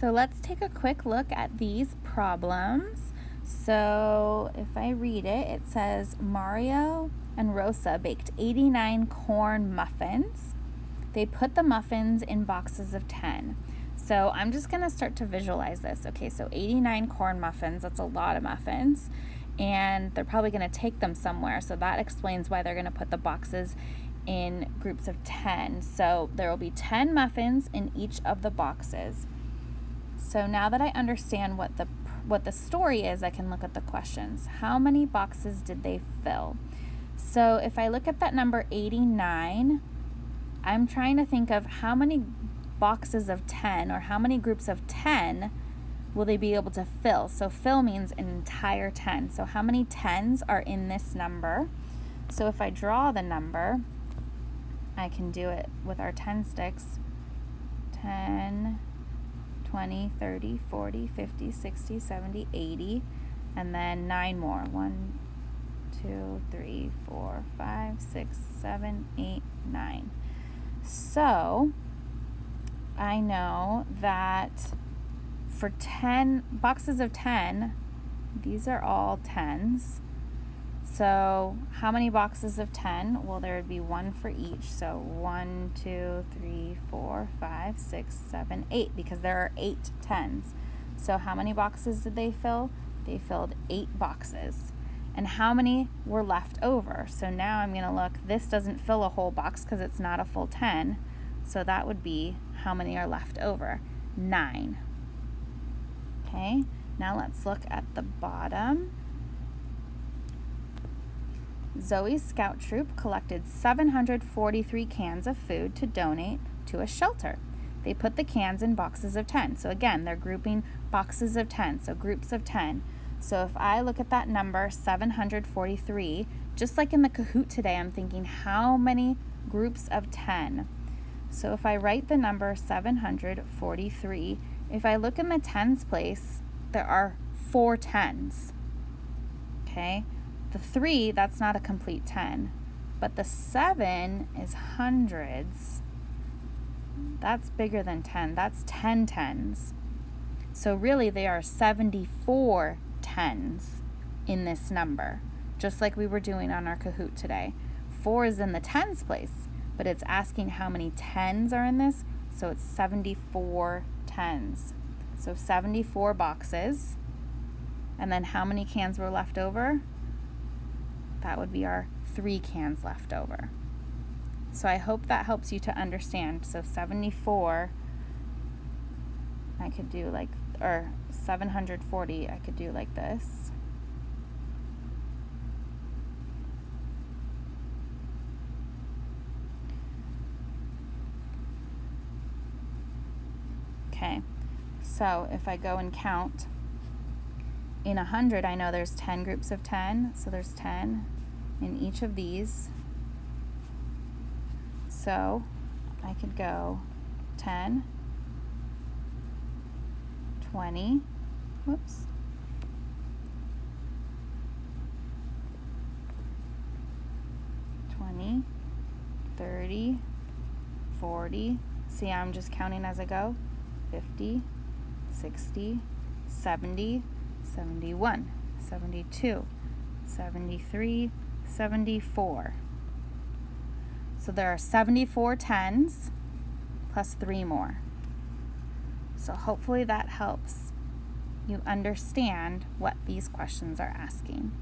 So let's take a quick look at these problems. So if I read it, it says Mario and Rosa baked 89 corn muffins. They put the muffins in boxes of 10. So I'm just going to start to visualize this. Okay, so 89 corn muffins, that's a lot of muffins. And they're probably going to take them somewhere. So that explains why they're going to put the boxes in groups of 10. So there will be 10 muffins in each of the boxes. So now that I understand what the story is, I can look at the questions. How many boxes did they fill? So if I look at that number 89, I'm trying to think of how many boxes of 10 or how many groups of 10 will they be able to fill. So fill means an entire 10. So how many 10s are in this number? So if I draw the number, I can do it with our 10 sticks. 10, 20, 30, 40, 50, 60, 70, 80, and then 9 more. 1, 2, 3, 4, 5, 6, 7, 8, 9. So I know that for 10 boxes of 10, these are all 10s. So how many boxes of 10? Well, there would be one for each. So 1, 2, 3, 4, 5, 6, 7, 8, because there are 8 10s. So how many boxes did they fill? They filled 8 boxes. And how many were left over? So now I'm going to look. This doesn't fill a whole box because it's not a full 10. So that would be how many are left over? 9. Okay, now let's look at the bottom. Zoe's scout troop collected 743 cans of food to donate to a shelter. They put the cans in boxes of 10. So again, they're grouping boxes of 10, so groups of 10. So if I look at that number, 743, just like in the Kahoot today, I'm thinking how many groups of 10? So if I write the number 743, if I look in the tens place, there are 4 10s. Okay? The 3, that's not a complete 10. But the 7 is hundreds. That's bigger than 10. That's 10 10s. So really, there are 74 10s in this number, just like we were doing on our Kahoot today. 4 is in the tens place, but it's asking how many 10s are in this, so it's 74 10s. So 74 boxes. And then how many cans were left over? That would be our 3 cans left over. So I hope that helps you to understand. So 74, I could do like, or 740, I could do like this. Okay, so if I go and count, in 100, I know there's 10 groups of 10, so there's 10 in each of these. So I could go 10, 20, whoops, 20, 30, 40, see, I'm just counting as I go, 50, 60, 70, 71, 72, 73, 74. So there are 74 10s plus 3 more. So hopefully that helps you understand what these questions are asking.